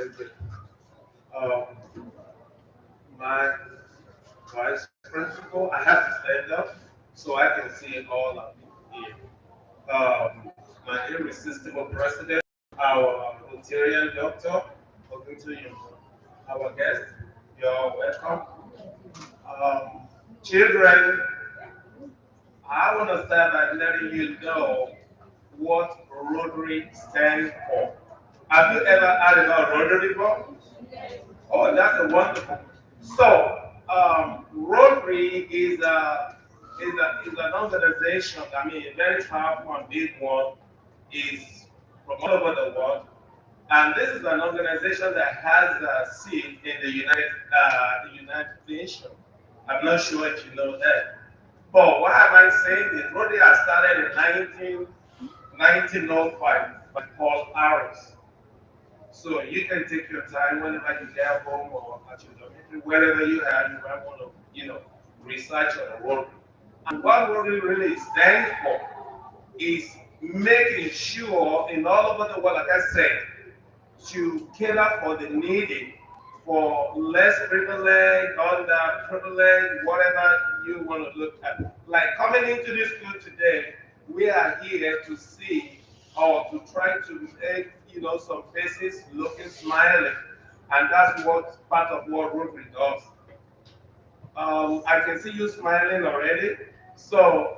District. Um, my vice principal, I have to stand up so I can see all of you here. My irresistible president, our Rotarian doctor, talking to you, our guest, you're welcome. Um, Children, I want to start by letting you know what Rotary stands for. Have you ever heard about Rotary before? Oh, that's a wonderful. So, Rotary is an organization. I mean, a very powerful and big one. Is from all over the world, and this is an organization that has a seat in the United Nations. I'm not sure if you know that. But why am I saying this? Rotary has started in 1905 by Paul Harris. So you can take your time whenever you get home or at your dormitory, wherever you have, you might want to, research on the Rotary. And what Rotary really stands for is making sure in all over the world, like I said, to cater for the needy, for less privileged, underprivileged, whatever you want to look at. Like coming into this school today, we are here to see or to try to make some faces looking smiling, and that's what part of what Rotary does. I can see you smiling already. So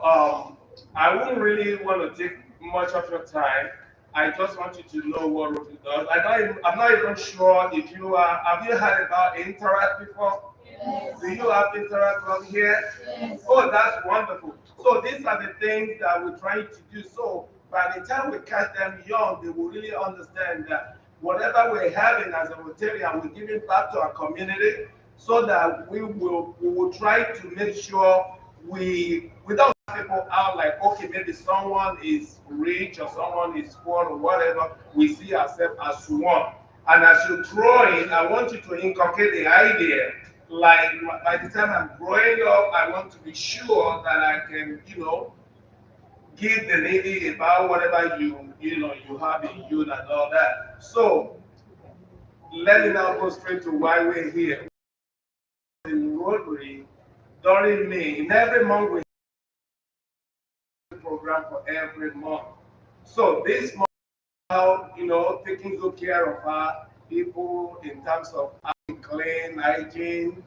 I wouldn't really want to take much of your time. I just want you to know what Rotary does. I'm not even sure if you are. Have you heard about Interact before? Yes. Do you have Interact from here? Yes. Oh, that's wonderful. So these are the things that we're trying to do. So by the time we catch them young, they will really understand that whatever we're having as a Rotarian, we're giving back to our community so that we will try to make sure we don't have people out like, okay, maybe someone is rich or someone is poor or whatever. We see ourselves as one. And as you're growing, I want you to inculcate the idea. Like by the time I'm growing up, I want to be sure that I can, give the needy about whatever you have in you and all that. So let me now go straight to why we're here. In Rotary, during May, in every month we have a program for every month. So this month, now, taking good care of our people in terms of clean hygiene.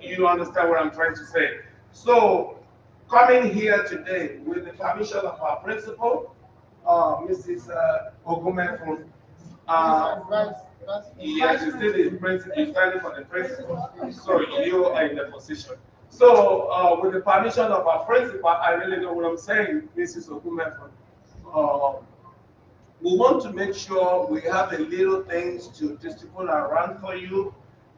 You understand what I'm trying to say? So coming here today with the permission of our principal, Mrs. Ogumefun. Yes, you still the principal, you're standing for the principal. So you are in the position. So with the permission of our principal, I really know what I'm saying, Mrs. Ogumefun. Uh, we want to make sure we have the little things to distribute around for you,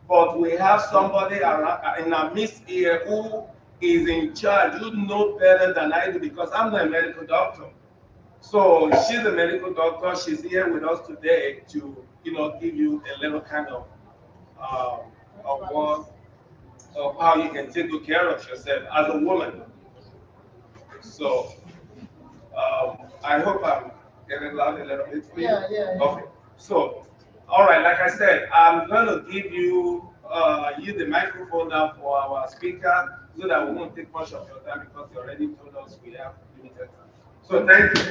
but we have somebody around, in our midst here who is in charge. You know better than I do because I'm not a medical doctor. So she's a medical doctor. She's here with us today to, give you a little kind of what, of how you can take good care of yourself as a woman. So I hope I'm getting loud a little bit for you. Yeah. Okay. So, all right. Like I said, I'm going to give you the microphone now for our speaker, so that we won't take much of your time because you already told us we have limited time. So thank you.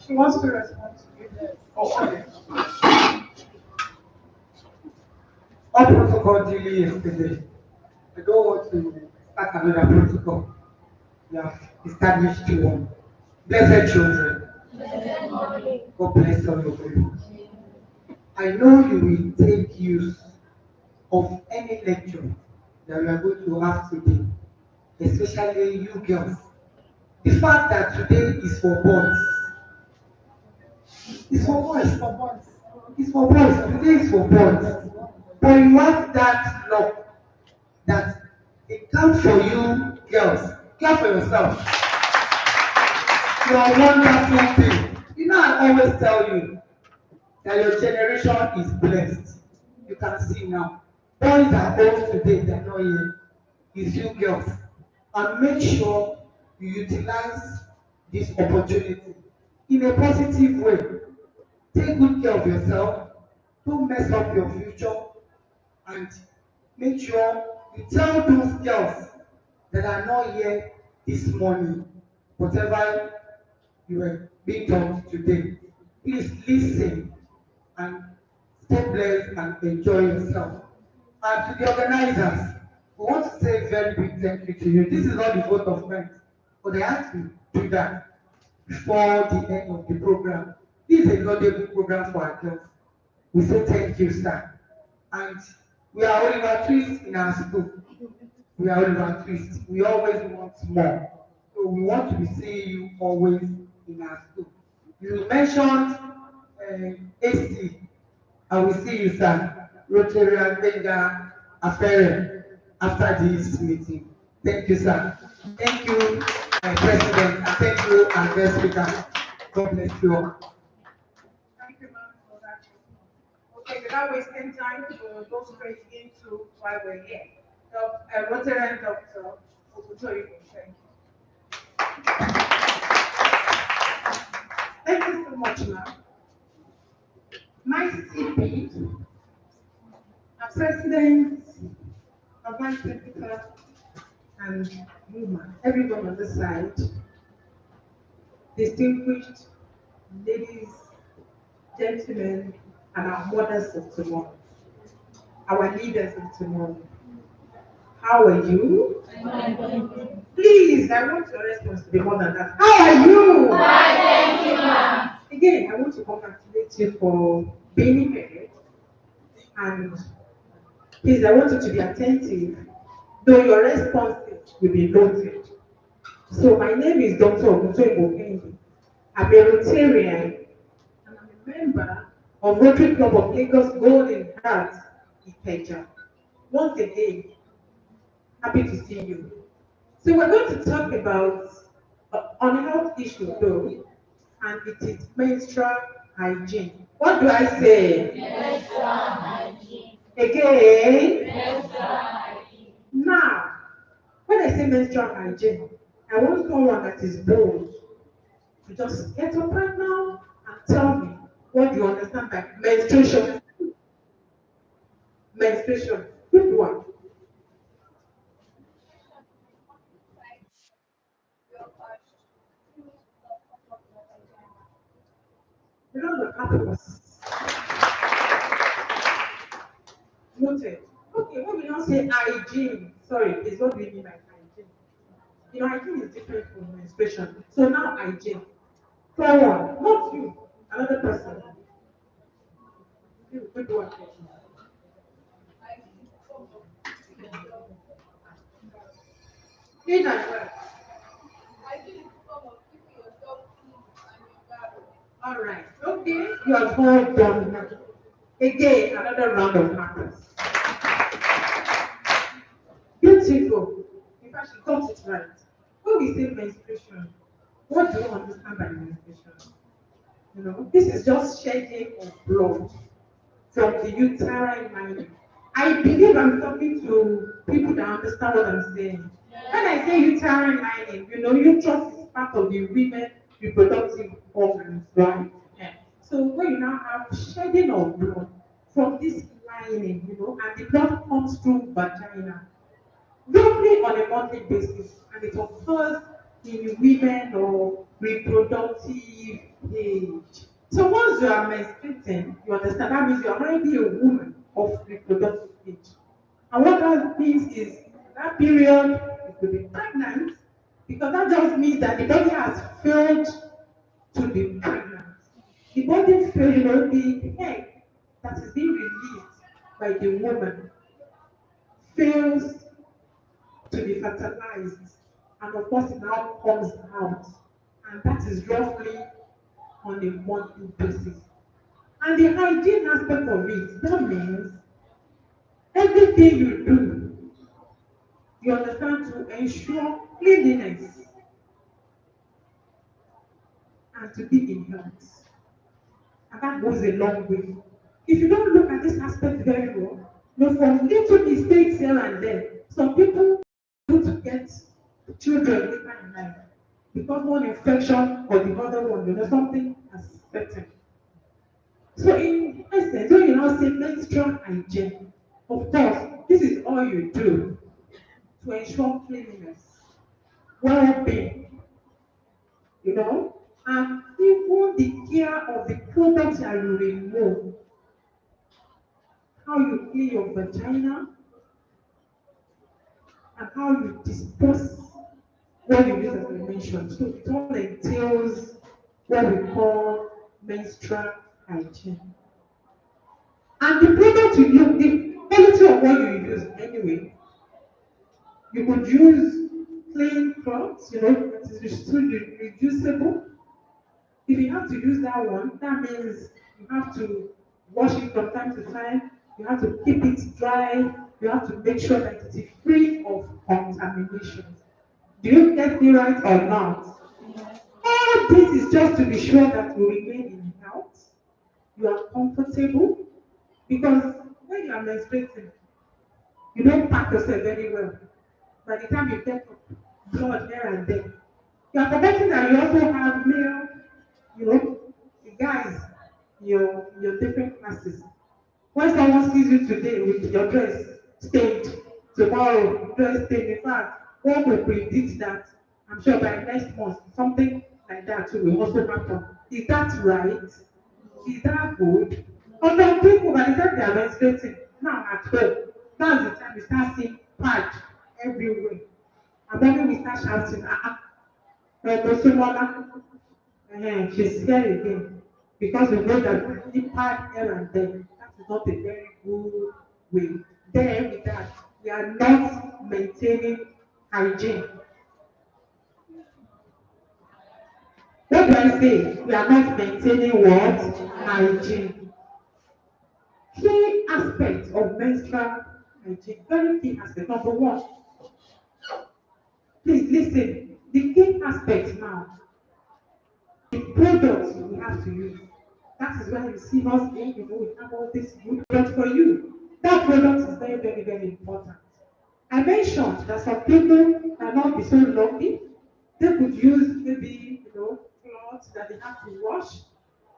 She wants to respond to you. Oh, okay. What protocol did you yesterday? I don't want to start another protocol. We have established one. Blessed children. God bless all of you. I know you will take use of any lecture that we are going to have today, especially you girls. The fact that today is for boys. It's for boys. For boys. It's for boys. Today is for boys. But you have that luck that it counts for you girls. Clap for yourself. You are wonderful thing. I always tell you that your generation is blessed. You can see now. Boys are old today, they're not here. It's you girls. And make sure you utilize this opportunity. in a positive way. Take good care of yourself. Don't mess up your future, and make sure you tell those girls that are not here this morning, whatever you were being taught today. Please listen and stay blessed and enjoy yourself. And to the organizers, we want to say a very big thank you to you. This is not the vote of thanks, but I have to do that before the end of the program. This is a laudable program for our girls. We say thank you, sir. And we are Oliver Twist in our school. We are Oliver Twist. We always want more. So we want to be seeing you always in our school. You mentioned AC. I will see you, sir. Rotary Ikeja after this meeting. Thank you, sir. Thank you, President. And thank you, our guest speaker. God bless you all. Thank you, ma'am, for that. Okay, without wasting time, we'll go straight into why we're here. Rotary Dr. Owolewa, thank you. Thank you so much, ma'am. My CP, our president, our vice principal, and woman, everyone on the side, distinguished ladies, gentlemen, and our mothers of tomorrow, our leaders of tomorrow. How are you? Please, I want your response to be more than that. How are you? Thank you, ma'am. Again, I want to congratulate you for being here. And please, I want you to be attentive, though your responses will be noted. So, my name is Dr. Owolewa. I'm a Rotarian and I'm a member of Rotary Club of Lagos Golden Heart, Ikeja. Once again, happy to see you. So we're going to talk about on a health issue though, and it is menstrual hygiene. What do I say? Menstrual hygiene. Again? Menstrual hygiene. Now, when I say menstrual hygiene, I want someone that is bold to just get up right now and tell me what you understand by menstruation. Menstruation. Good one. You know the happiness. Noted. Okay, when we now say hygiene, sorry, is what do we mean by hygiene? You know, hygiene is different from menstruation. So now hygiene. Forward, not you, another person. You, good one. In and well. All right. Okay, you are all done now. Again, another round of applause. Beautiful. In fact, she got it right. When we say menstruation, what do you understand by menstruation? You know, this is just shedding of blood from the uterine lining. I believe I'm talking to people that understand what I'm saying. When I say uterine lining, you know, uterus is part of the women reproductive organs, right? Yeah. So when you now have shedding of blood from this lining, you know, and the blood comes through vagina, roughly on a monthly basis, and it occurs in women or reproductive age. So once you are menstruating, you understand that means you are already a woman of reproductive age. And what that means is that period you could be pregnant because that just means that the body has failed to be pregnant. The body failed, you know, the egg that is being released by the woman fails to be fertilized, and of course it now comes out, and that is roughly on a monthly basis. And the hygiene aspect of it, that means everything you do, you understand, to ensure cleanliness and to be in health. And that goes a long way. If you don't look at this aspect very well, you know, from little mistakes here and there, some people do to get children later in life. because one infection or the other one, something has affected. So in essence, when you now say menstrual hygiene, of course, this is all you do to ensure cleanliness, well-being, and even the care of the products that you remove, how you clean your vagina, and how you dispose what you use as I mentioned. So it all entails what we call menstrual hygiene. And the product you use, the quality of what you use anyway, you could use clean cloths, that is still reducible. If you have to use that one, that means you have to wash it from time to time, you have to keep it dry, you have to make sure that it is free of contamination. Do you get me right or not? All this is just to be sure that you remain in health, you are comfortable, because when you are menstruating, you don't pack yourself very well. By the time you get blood here and there, you are forgetting that you also have male, the guys in your different classes. When someone sees you today with your dress stained, tomorrow dress stained, in fact, one will predict that I'm sure by next month something like that too will also happen. Is that right? Is that good? Other people, by the time they are menstruating, now at home, that's the time we start seeing patch everywhere. And then we start shouting, she's here again. Because we know that the part here and there, that is not a very good way. Then with that, we are not maintaining hygiene. What do I say? We are not maintaining what? Hygiene. Key aspects of menstrual hygiene. Very key aspect. Number one. Please listen. The key aspect now. The products we have to use. That is why you see us here, we have all this good product for you. That product is very, very, very important. I mentioned that some people cannot be so lucky. They could use maybe, clothes that they have to wash.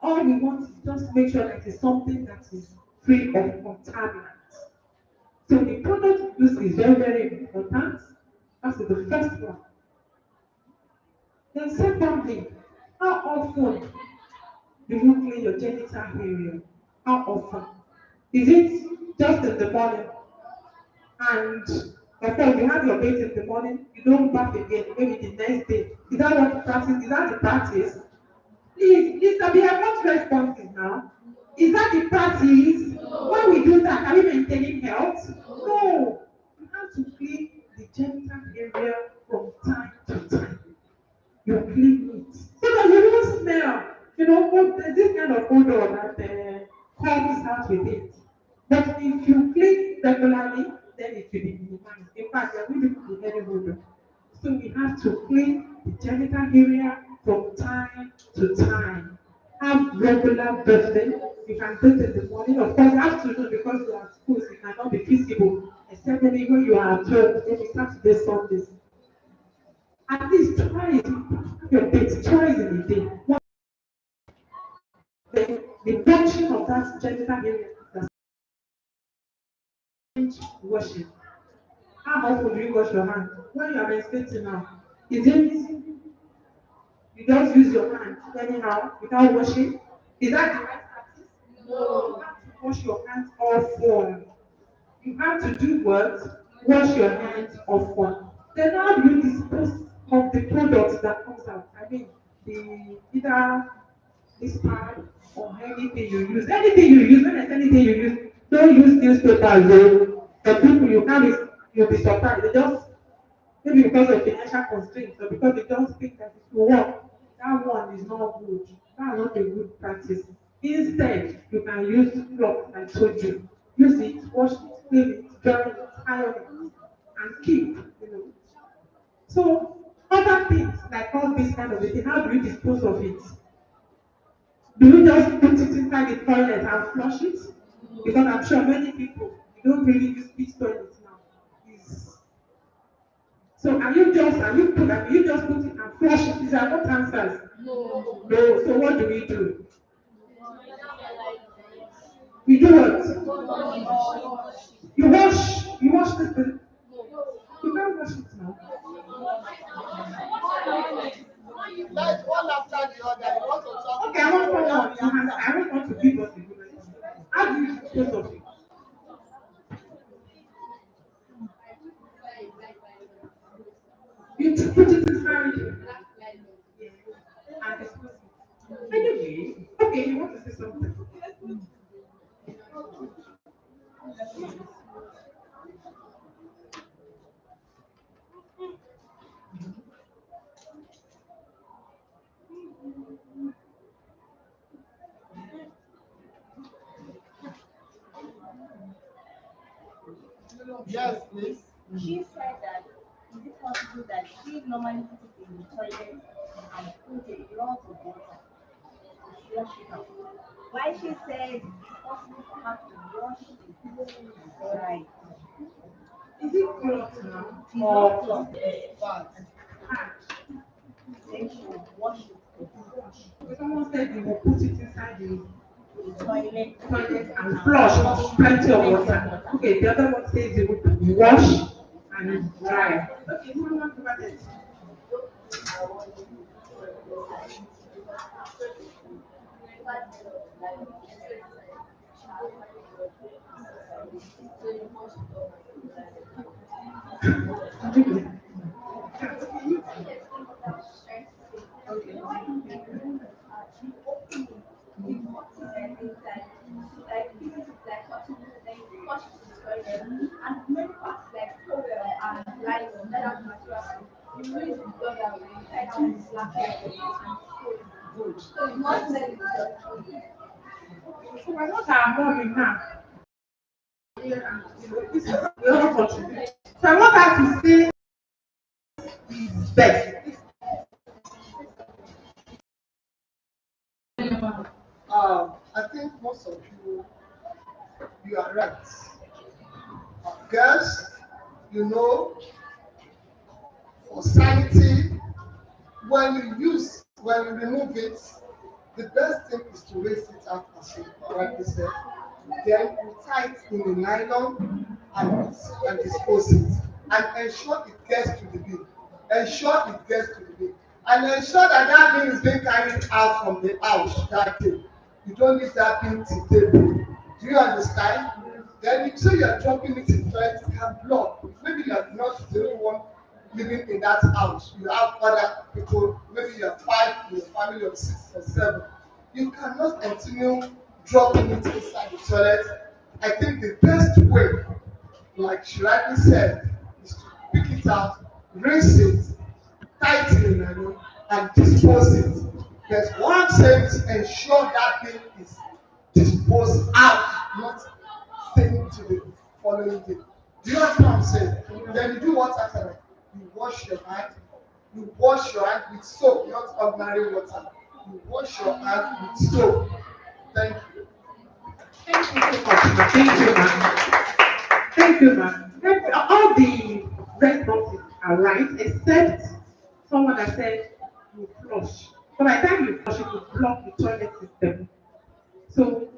All we want is just make sure that it's something that is free of contaminants. So the product use is very, very important. That's the first one. Then secondly, how often do you clean your genital area? How often? Is it just in the morning? And if you have your bath in the morning, you don't bath again, maybe the next day. Is that what you practice? Is that the practice? Please, we have not responses now. Is that the practice? When we do that, are we maintaining health? No. You have to clean the genital area from time to time. You clean it. So that you don't smell. This kind of odor that comes out with it. But if you clean regularly, then it will be minimized. In fact, there will be any odor. So we have to clean the genital area from time to time. Have regular bathing. You can do it in the morning. Of course, afternoon, because you are at school, it cannot be feasible, except maybe when you are at home, maybe Saturday, Sundays. At least twice, your bath twice in a day. The washing of that genital area is washing. How often do you wash your hand? When you are menstruating now, is it you just use your hand anyhow without washing? Is that the right practice? No. You have to wash your hands often. You have to do what? Wash your hands often. Then how do you dispose of the products that comes out? I mean, either this pad or anything you use. Anything you use, when there's anything you use, don't use newspapers though. The people you have you'll be surprised. They just maybe because of financial constraints or because they don't think that it will work. That one is not good. That's not a good practice. Instead, you can use cloth, I told you. Use it, wash it, clean it, dry it, iron it, and keep. So other things like all this kind of thing, how do you dispose of it? Do you just put it inside the toilet and flush it? Because I'm sure many people you don't really use big toilets now. So are you just put it and flush it? These are not answers. No. No. So what do we do? We do what? You wash this thing. You can't wash it now. Like one after the other, you want to talk. Okay, I want someone to answer. I don't want to give us a good answer. How do you dispose of it? You put it inside and dispose it. Anyway, okay, you want to say something? Yes, please. She said that is it possible that she normally puts it in the toilet and put a lot of water to flush it out? Why she said it's possible for her to wash it right? Is it cloth now? It's Or not cloth, Bad. hand? then she will wash it Because someone said you will put it inside the in the toilet. toilet and flush with plenty of water. Okay, the other one says you would wash and dry. Okay, who wants to add it? So we're not our mommy now. Yeah, and this is we all contribute. So I want her to say is best. I think most of you are right. Girls, you know, for sanity, when you remove it, the best thing is to rinse it out as you correctly said. Then you tie it in a nylon and dispose it. And ensure it gets to the bin. Ensure it gets to the bin. And ensure that that bin is being carried out from the house that day. You don't leave that bin till table. Do you understand? Then you say you're dropping it in toilet, it can block. Maybe you're not the only one living in that house. You have other people, maybe you're 5 in your family of 6 or 7. You cannot continue dropping it inside the toilet. I think the best way, like she rightly said, is to pick it out, rinse it, tighten it, and dispose it. There's one saying is ensure that thing is disposed out, not taken to the following day. Do you understand what I'm saying? Then you do what after that? You wash your hand. You wash your hand with soap, not ordinary water. You wash your hand with soap. Thank you. Thank you so much, ma. Thank you, ma. Thank you, ma. All the responses are right, except someone that said you flush. So by the time you flush, it will block the toilet system. So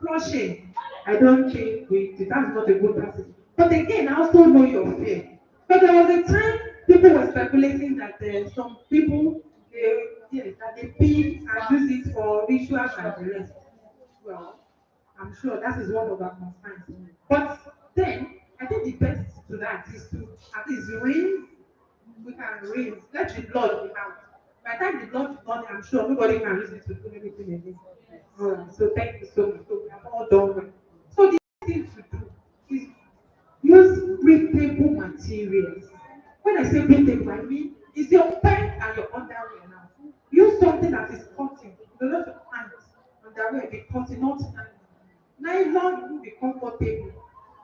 flushing, I don't think that's not a good practice. But again, I also know your fear. But there was a time people were speculating that some people that they pee and use it for rituals and the rest. Well, I'm sure that is one of our concerns. But then I think the best to that is to at least rinse. We can rinse. Let the blood be out. By the time the blood is gone, I'm sure nobody can use it to do anything again. Alright, so thank you so much. So we have all done well. So the thing to do is use breathable materials. When I say breathable, I mean it's your pants and your underwear now. Use something that is cotton. You don't have to pants, underwear be cotton, not nylon will be comfortable.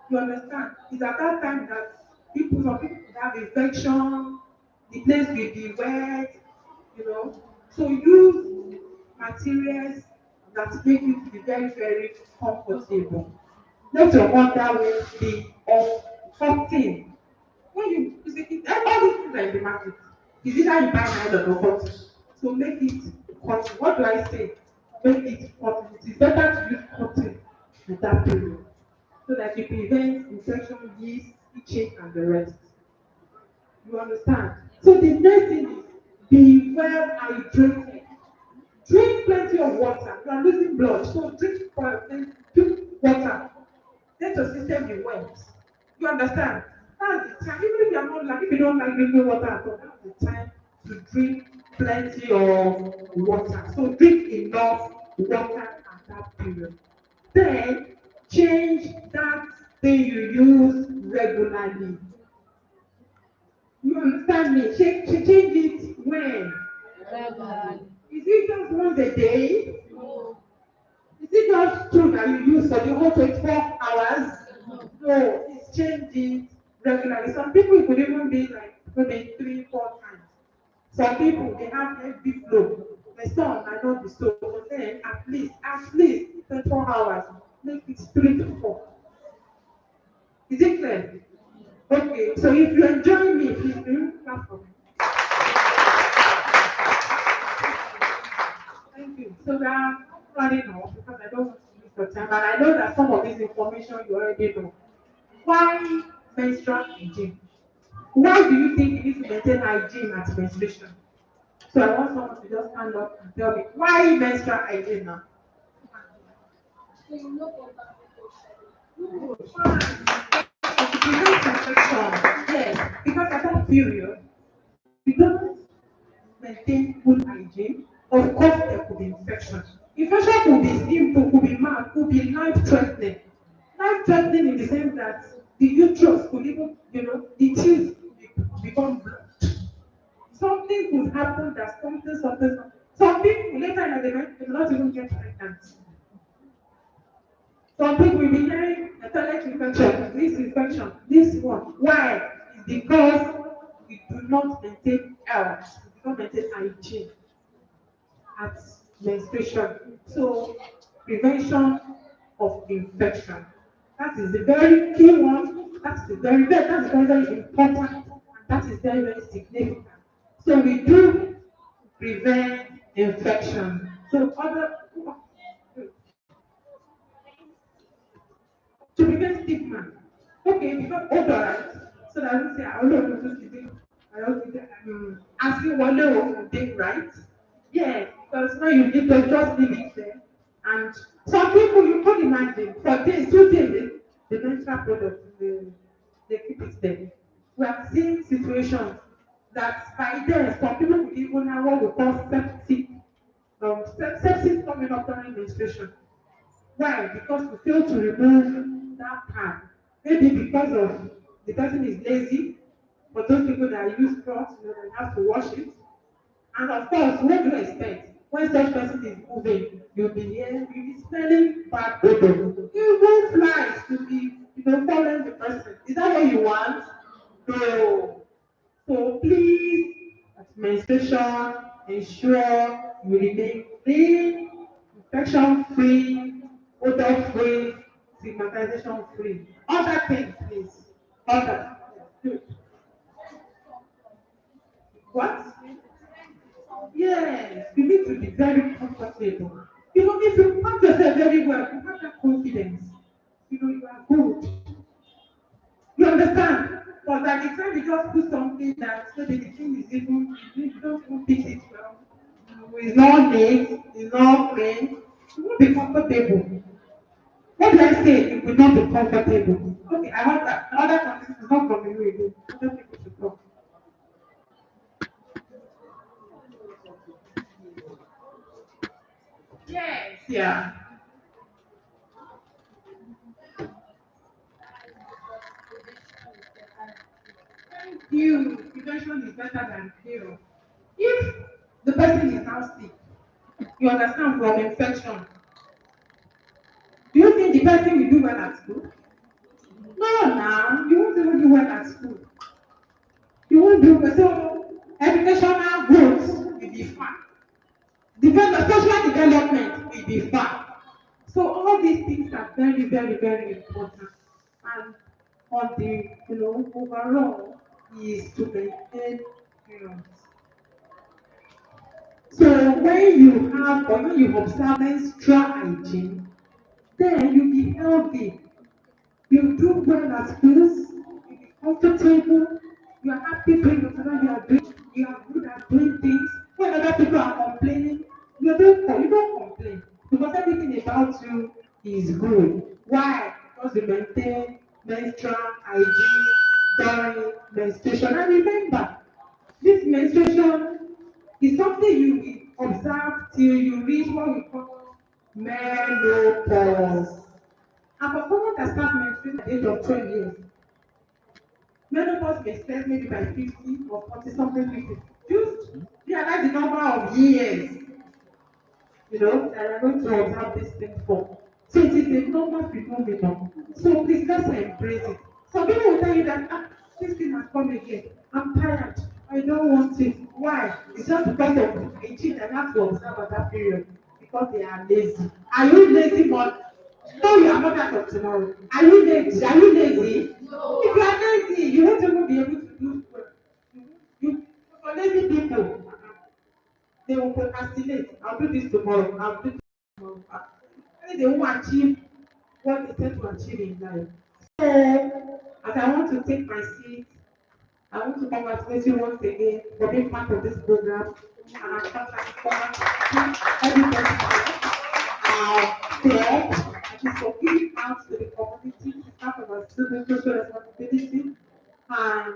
You understand? It's at that time that some people could have infection, the place will be wet, you know. So use materials that make you to be very, very comfortable. Let your underwear be of cotton. when you see all these things are in the market. Is either you buy nylon or cotton. So make it cotton. What do I say? Make it cotton. It is better to use cotton at that period so that you prevent infection, yeast, itching, and the rest. You understand? So the next thing is be well hydrated. Drink plenty of water. You are losing blood, so drink water. Let your system be wet. You understand? That's the time. Even if you are not like if you don't like drinking water at all, that's the time to drink plenty of water. So drink enough water at that period. Then change that thing you use regularly. You understand me? Change it when? Regularly. Is it just once a day? No. Is it just true that you use for the whole 24 hours? No. No, it's changing regularly. Some people it could even be like maybe 3, 4 times. Some people they have heavy flow. My son might not be so, but then at least 24 hours, make it 3 to 4. Is it clear? Okay, so if you enjoy me, please do clap for me. Thank you. So we are running off because I don't want to use your time, and I know that some of this information you already know. Why menstrual hygiene? Why do you think you need to maintain hygiene at menstruation? So I want someone to just stand up and tell me why menstrual hygiene now? To prevent infection. Yes, because at that period, we don't maintain good hygiene. Of course, there could be infection. Infection could be simple, could be mild, could be life-threatening. Life-threatening in the sense that the uterus could even, the tubes become blocked. Something could happen that something. Some people later in the night they will not even get pregnant. Some people will be hearing a toilet infection, this one. Why? It's because we do not maintain health, we do not maintain hygiene at menstruation. So prevention of infection. That is the very key one. That's very, very important. And that is very, very significant. So we do prevent infection. So other to prevent stigma. Okay, because odorant, so that I don't say I don't know to I don't think asking one level thing, right? Yeah, because now you need to just leave it there. And some people you can't imagine for days, 2 days, the menstrual product, they keep it there. We have seen situations that by then some people would even have what we call sepsis coming up during menstruation. Why? Because we fail to remove that part. Maybe because of the person is lazy, for those people that use cloth, they have to wash it. And of course, what do you expect? When such person is moving, you'll be smelling bad odor. Even flies to be, following the person. Is that what you want? No. So please, at menstruation, ensure you remain clean, infection free, odor free, stigmatization free. Other things, please. Other. Good. What? Yes, you need to be very comfortable. If you pack yourself very well, you have that confidence. You are good. You understand? But at the time you just do something that maybe the thing is even, you don't even fix it well. It's not neat, it's not clean. You won't be comfortable. What do I say? You will not be comfortable. Okay, I want that. Other countries is not from you again. Other people should talk. Yes, yeah. Thank you. Prevention is better than cure. If the person is now sick, you understand from infection, do you think the person will do well at school? No, now you won't even do well at school. You won't do well. So educational growth will be far. Social development will be far. So all these things are very, very, very important. And on the overall, is to maintain health. So when you have or when you observe menstrual hygiene, then you'll be healthy. You do well at schools, you be comfortable, you are happy doing whatever you are doing, you are good at doing things. When other people are complaining, you don't complain because everything about you is good. Why? Because you maintain menstrual hygiene during menstruation. And remember, this menstruation is something you will observe till you reach what we call menopause. And for someone that starts menstruating at the age of 12 years, menopause may start maybe by 50 or 40 something 50. Just realize the number of years, that are going to observe this thing for. So it is a normal phenomenon. So please let's embrace it. Some people will tell you that this thing has come again. I'm tired. I don't want it. Why? It's just because of hygiene and have to observe at that period because they are lazy. Are you lazy, but no, you are not that of tomorrow. Are you lazy? Are you lazy? If you are lazy, you won't even be able to do well. You for lazy people, they will procrastinate. I'll do this tomorrow. I'll do this tomorrow. And they won't achieve what they said to achieve in life. So, as I want to take my seat, I want to congratulate you once again for being part of this program. And I congratulate everybody there. It is for giving out to the community. It's part of our student social responsibility. And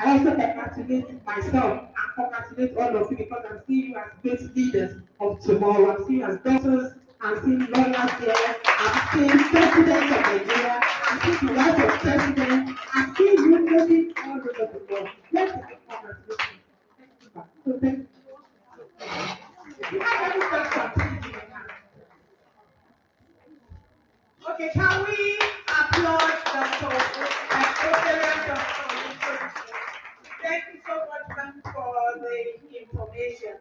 I also congratulate myself and congratulate all of you because I'm seeing you as great leaders of tomorrow. I'm seeing you as doctors, I'm seeing lawyers there, I'm seeing presidents of Nigeria, I'm seeing the wife of president, I'm seeing you moving all over the world. Let's take a congratulations. Thank you. So thank you. If you have any questions, please give me a hand. Okay, can we applaud Dr. Owolewa? Thank you so much, ma'am, for the information.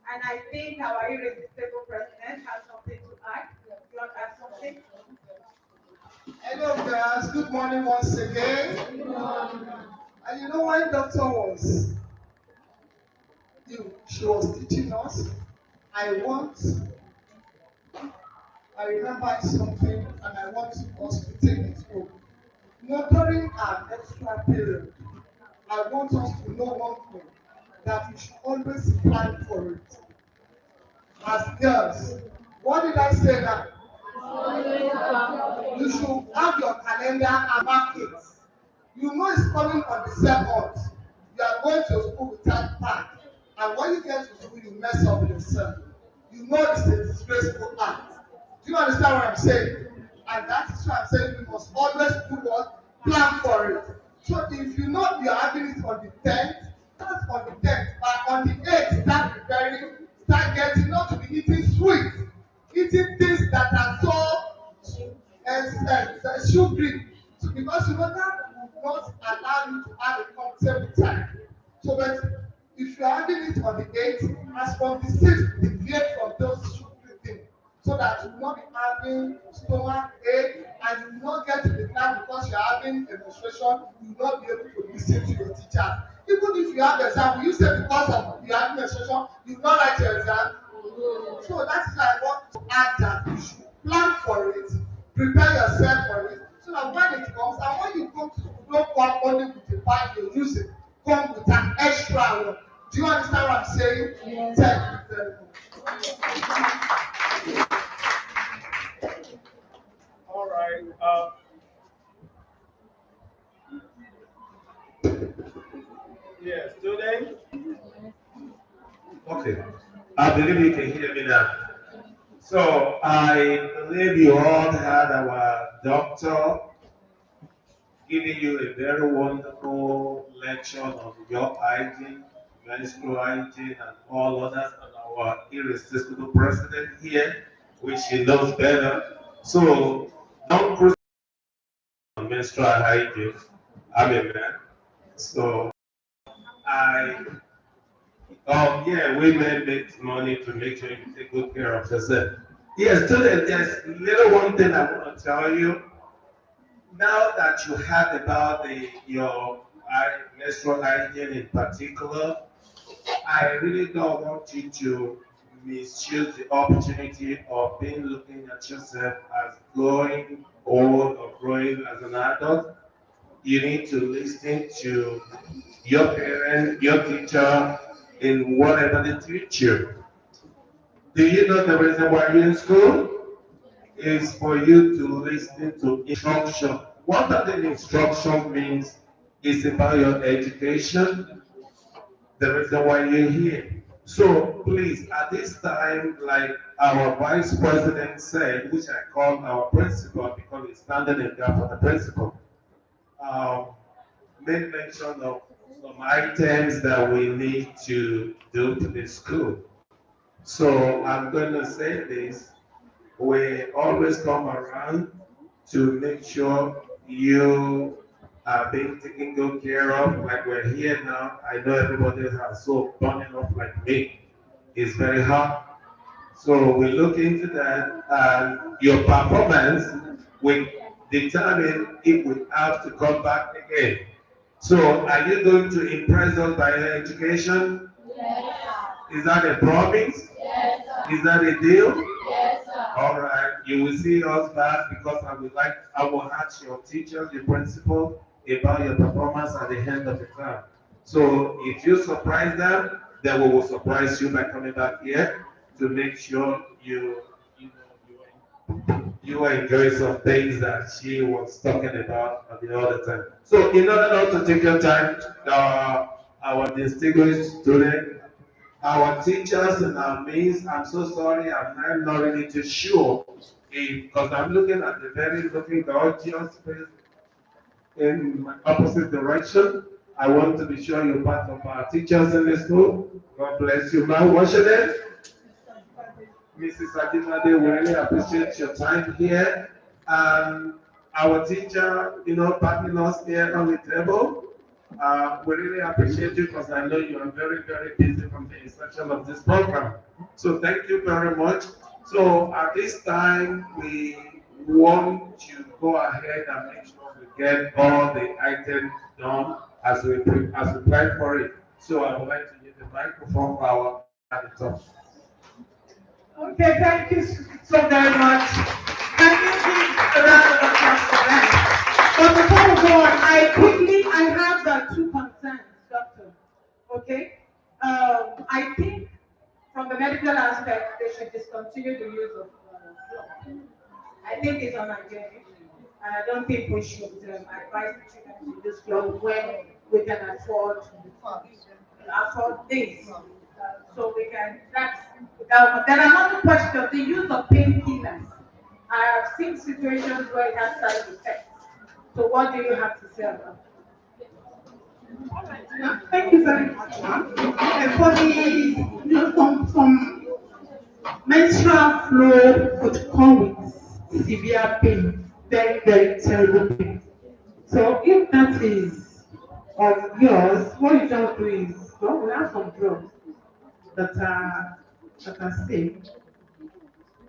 And I think our irresistible president has something to add. You want to add something? Hello guys, good morning once again. And you know when doctor was she was teaching us, I want I remember something and I want us to take it home. During our extra period, I want us to know one thing that we should always plan for it. As girls, what did I say now? You should have your calendar and mark it. You know it's coming on the 7th. You are going to school without pack. And when you get to school, you mess up yourself. You know it's a disgraceful act. Do you understand what I'm saying? And that is why I'm saying we must always do what? Plan for it. So if you know you are having it on the 10th, start on the 10th. But on the 8th, start preparing, start getting not to be eating sweet. Eating things that are so sugary. So because you know that will not allow you to have a comfortable time. So but if you are having it on the 8th, as from the 6th, deviate from those sugary things. So that you will not be having stomach ache and you will not get to the class because you are having a menstruation, you will not be able to listen to your teacher. Even if you have exam, will you say because of you having menstruation, you will not write your exam? So that is why I want to add that you should plan for it, prepare yourself for it, so that when it comes, and when you come to school, don't come only with the bag you're using, come with an extra one. Do you understand what I'm saying? Yes. Thank you very much. All right. Yeah, student. Okay. I believe you can hear me now. So I believe you all had our doctor giving you a very wonderful lecture on your hygiene, menstrual hygiene, and all others, and our irresistible president here, which he knows better. So don't cruise on menstrual hygiene. I'm a man. So I, yeah, women make money to make sure you take good care of yourself. Yes, student, there's little one thing I want to tell you. Now that you have about your menstrual hygiene in particular, I really don't want you to misuse the opportunity of being looking at yourself as growing old or growing as an adult. You need to listen to your parent, your teacher, in whatever they teach you. Do you know the reason why you're in school? Is for you to listen to instruction. What that instruction means is about your education, the reason why you're here. So please, at this time, like our vice president said, which I call our principal because he's standing in gap for the principal, um, made mention of some items that we need to do to the school. So I'm going to say this. We always come around to make sure you are being taken good care of. Like we're here now, I know everybody has so burning up like me. It's very hot. So we look into that and your performance will determine if we have to come back again. So are you going to impress us by your education? Is that a promise? Is that a deal? All right, you will see us back because I will ask your teachers, your principal, about your performance at the end of the term. So if you surprise them, then we will surprise you by coming back here to make sure you enjoy some things that she was talking about at the other time. So in order not to take your time, our distinguished student, our teachers and our mates, I'm so sorry, I'm not really too sure because I'm looking at the very looking gorgeous face in my opposite direction. I want to be sure you're part of our teachers in the school. God bless you, ma'am. What's your name? Mrs. Adimade, we really appreciate your time here. Our teacher, partnering us here on the table. We really appreciate you because I know you are very, very busy from the inception of this program. So thank you very much. So at this time, we want to go ahead and make sure we get all the items done as we plan for it. So I would like to give the microphone for our at the top. Okay, thank you so very much. Can you give a round of applause for that? But before we go on, I have two concerns, doctor. Okay? I think from the medical aspect, they should discontinue the use of blood. I think it's unhygienic. And I don't think we should advise the children to use blood when we can afford this. So we can, then another question, the use of painkillers. I have seen situations where it has side effects. So what do you have to say about that? Thank you very much, ma'am. For some menstrual flow could come with severe pain, very, very terrible pain. So if that is of yours, what you just do is, well, we have some drugs that are safe.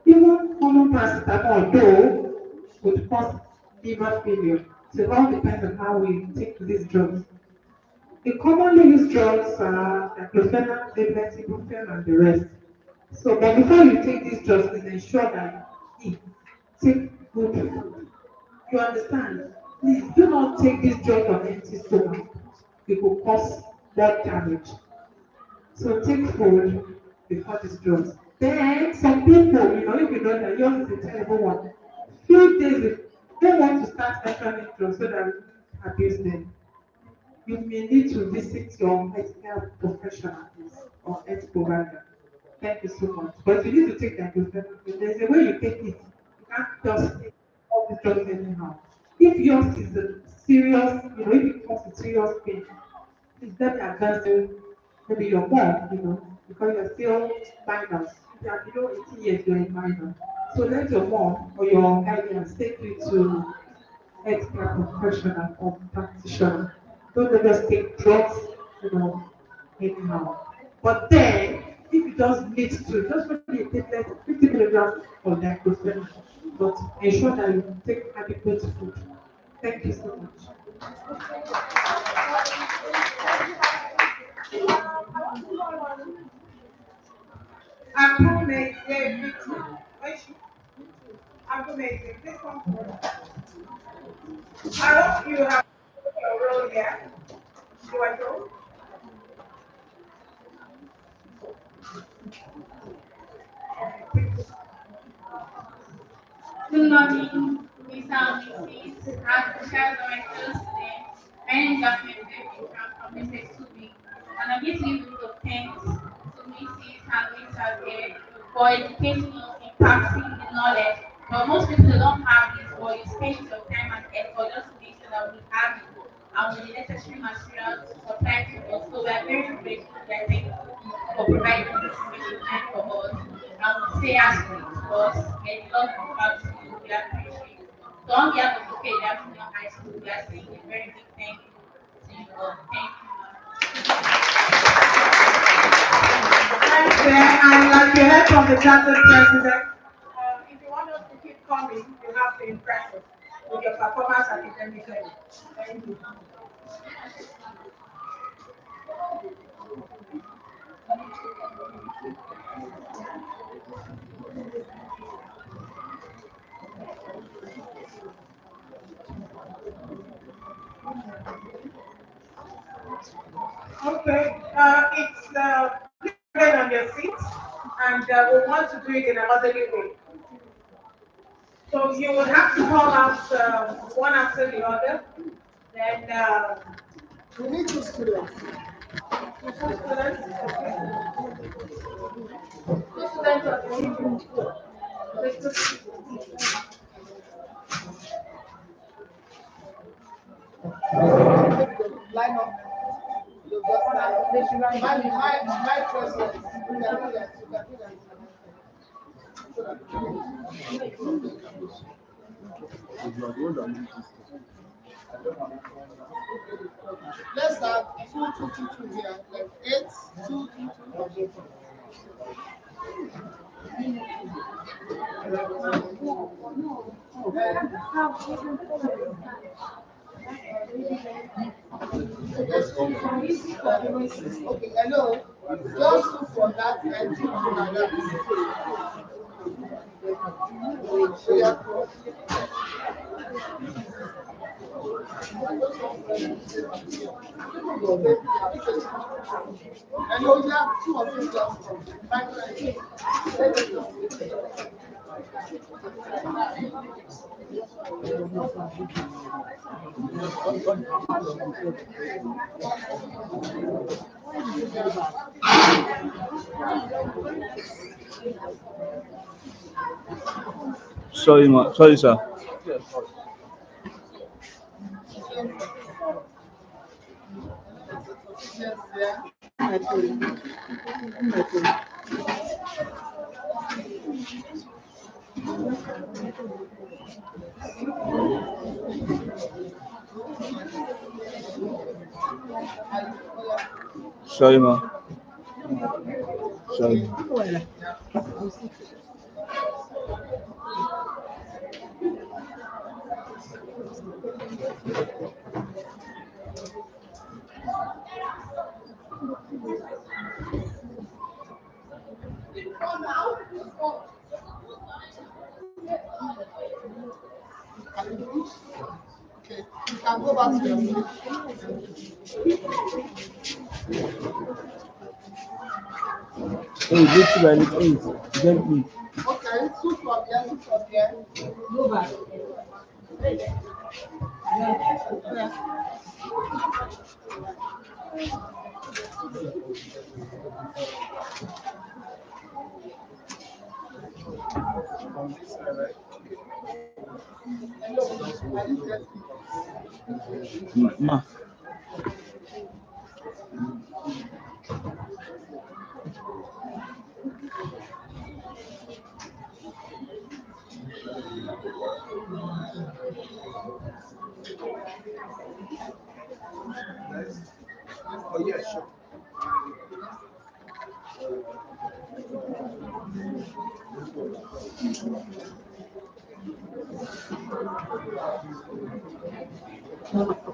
Even common paracetamol, though, would cause liver failure. So it all depends on how we take these drugs. The commonly used drugs are diclofenac, tablets, ibuprofen, and the rest. So, but before you take these drugs, please ensure that you eat, take good food. You understand? Please do not take these drugs on empty stomach. It will cause blood damage. So take food before these drugs. Then some people, if you know that yours is a terrible one, few days they want to start mentioning drugs so that we don't abuse them. You may need to visit your healthcare professional or health provider. Thank you so much. But you need to take that diclofenac. There's a way you take it. You can't just take all the drugs anyhow. If yours is a serious, if it comes to serious pain, please let me advise you, maybe your mom, because you're still minors. If you are below 18 years, you're a minor. So let your mom or your guardians take you to healthcare professional or practitioner. Don't let us take drugs, anyhow. But then, if you just need to, just maybe a tablet, 50 milligrams of diclofenac, but ensure that you take adequate food. Thank you so much. Amazing. Amazing. Please come forward. I hope you have your role here. You are told. Good morning, Mr. and Mrs. As shared by my fellow students, my name is Abiodun from Community 2B, and I'm here to give a of thanks to Mrs. and Mr. there for educating us, imparting the knowledge. But most people don't have this, or you spend your time and effort just to make sure that we have it and with the necessary materials to supply to us. So we are very grateful, we are thankful for providing this information time for us. And we say as we to us, may the Lord be proud to you, we appreciate. So on behalf of Ikeja High School, we are saying a very big thank you to you all. Thank you, Thanks, and like you heard from the Chartered President, if you want us to keep coming, you have to impress us with your performance academically. Thank you. Okay, please remain on your seats, and we want to do it in an orderly way. So you will have to call out one after the other. Then We need two students. two students. Two students of the team. Line up. You got my president. You can do that. You can do that. Let's have two here. Like 8, 2, 2, 2. Okay, hello. Just look for that and two like that. Yeah. And you have two of you just come. Sorry, sir. Sorry, ma. Sorry. Okay, you can go back to your seat. Hey, little by little, hey, gently. Okay, two from here, two from here. Go back. Ma. Oh, yeah, sure.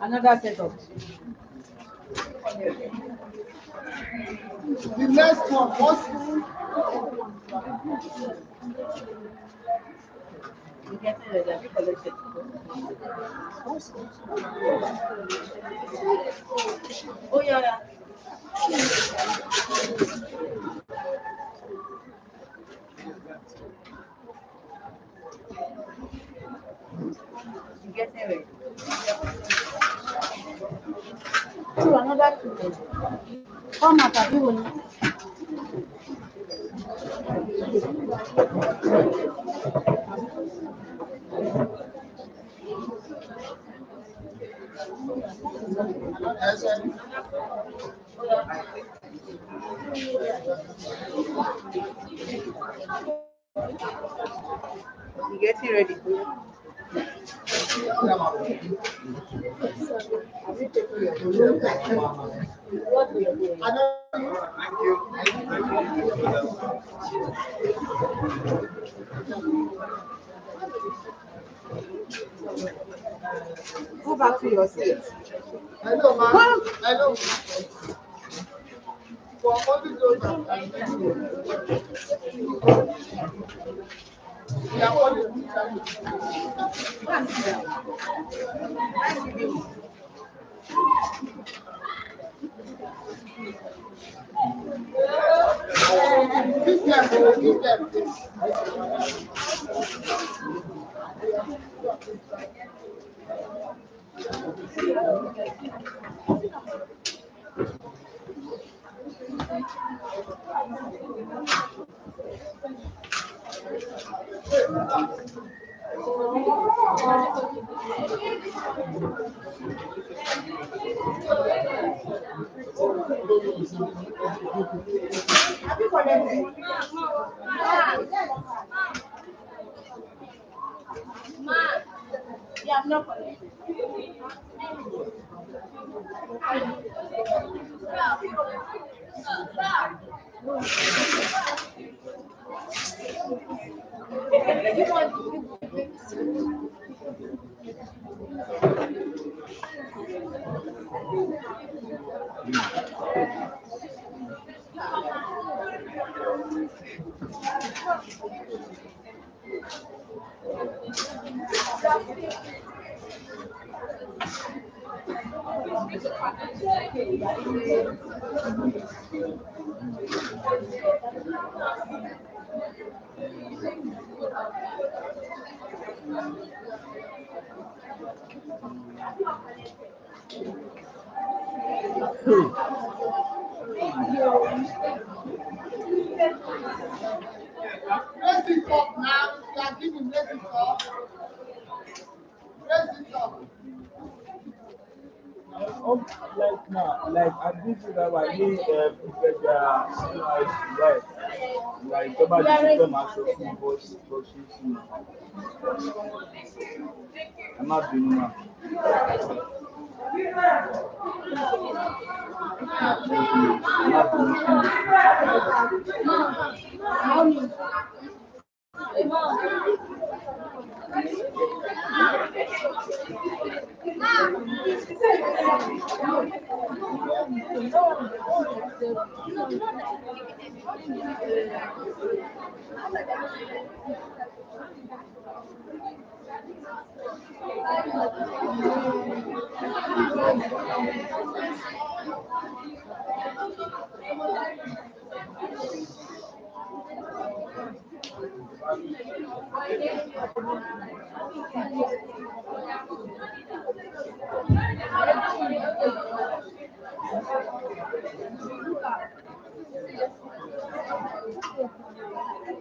Another setup. The next one, what's You get it, I think collected. Oh yeah. You get it. To another two. Come at a people. You getting ready? Go back to your seat. I know, man. I know. For only those that can make it. We are only good Give them, give them this. Yeah, I'm not connected. Raise it up now. You are giving, raise it up. Raise it up. Like now, like I did it that I need like somebody to come and show me but I'm not doing now.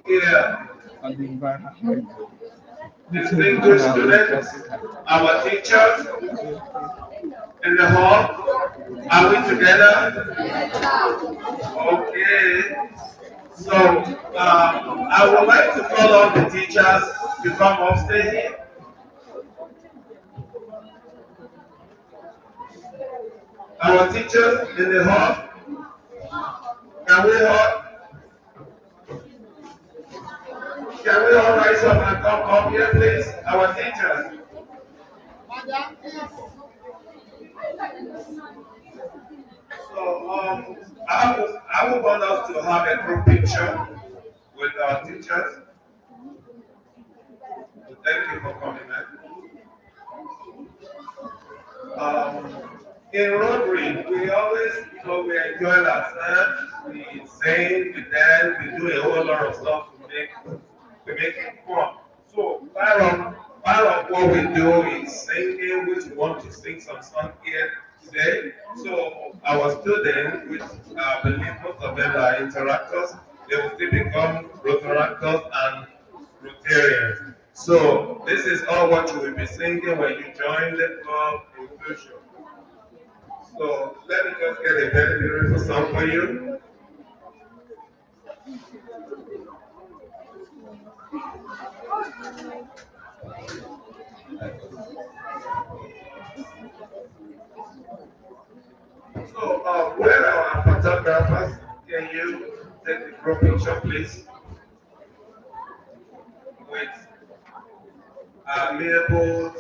Yeah. And the environment. Distinguished students, our teachers in the hall, are we together? Okay. So I would like to call on the teachers to come upstairs here. Our teachers in the hall, can we all rise up and come up here, please? Our teachers. So I would want us to have a group picture with our teachers. So thank you for coming, man. In Rotary, we always, we enjoy ourselves. We sing, we dance, we do a whole lot of stuff to make it fun. So part of what we do is singing, which we want to sing some song here today. So our students, which I believe most of them are interactors, they will still become Rotaractors and Rotarians. So this is all what you will be singing when you join the club in future. So let me just get a very beautiful song for you. So where are our photographers? Can you take the group picture, please? With amiable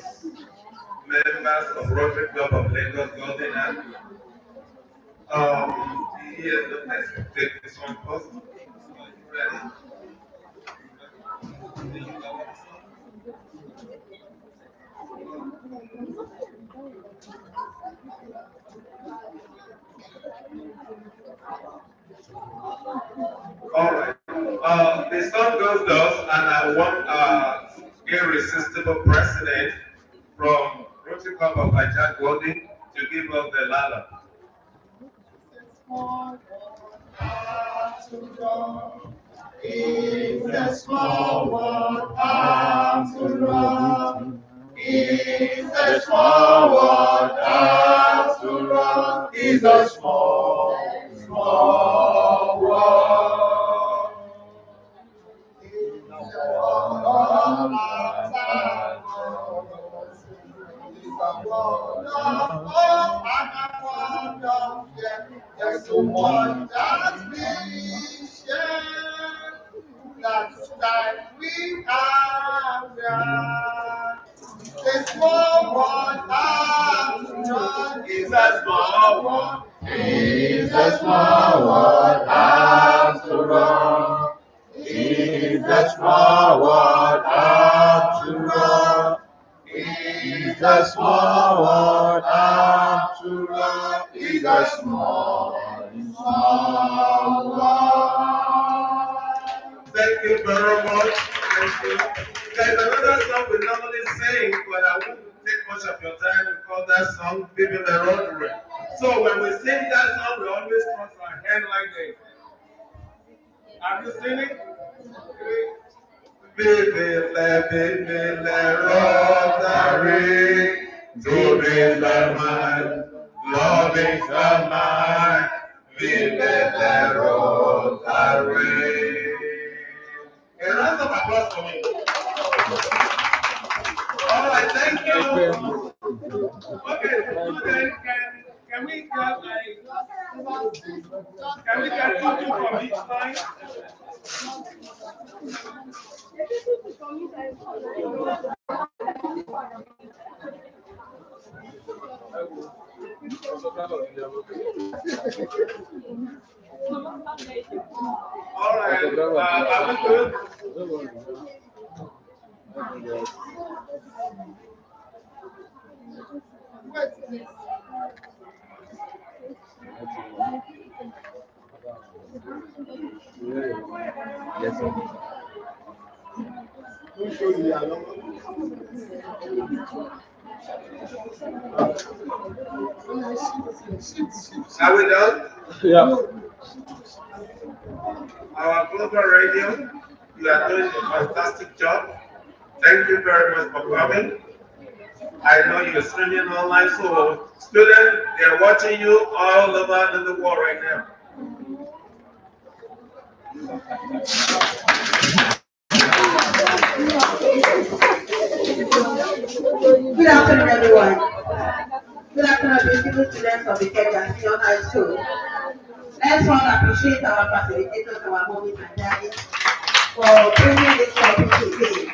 members of Rotary Club of Lagos Golden and here's the next take this one first. So you ready? All right. The song goes thus, and I want irresistible president from Rotary Club of Ikeja Golden to give us the lala. It's a small world after all. It's a small world after all. It's a small, small world. It's a world after all. It's a world of hope and a world of fear. There's so much that's been shared. That's time we have done. The small one after all is a small one. Is a small one after all. Is a small one after all. Is a small one after all. Is a small, small one. Thank you very much. Thank you. There's another song we normally sing, but I won't take much of your time. We call that song Vive the Rotary. So when we sing that song, we always cross our hand like this. Have you seen it? Vive le Rotary, to be the man, love is the man, vive le Rotary. A round of applause for me. All right, thank you. Okay, students, can we get two from each line? All right, are we good? Yes, sir. Are we done? Yeah. Our global radio, you are doing a fantastic job. Thank you very much for coming. I know you're streaming online, so students, they're watching you all over in the world right now. Good afternoon, everyone. Good afternoon, beautiful students of the Ikeja High School. Let's all appreciate our facilitators, our mommies and daddies, for bringing this topic today.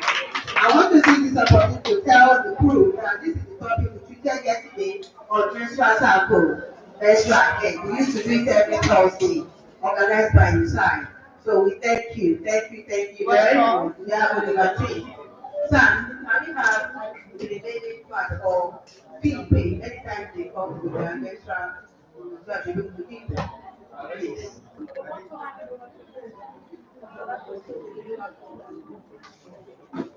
I want to take this opportunity to tell the crew that this is the topic menstrual cycle, menstrual egg. We used to do it every Thursday, organized by your side. So we thank you very much. We have Oliver Tree. Sam, can we have the remaining part of fee pay anytime they come with their menstrual so that they look to give them? Please.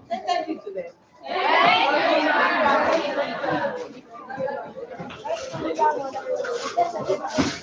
Thank you to them. Thank you.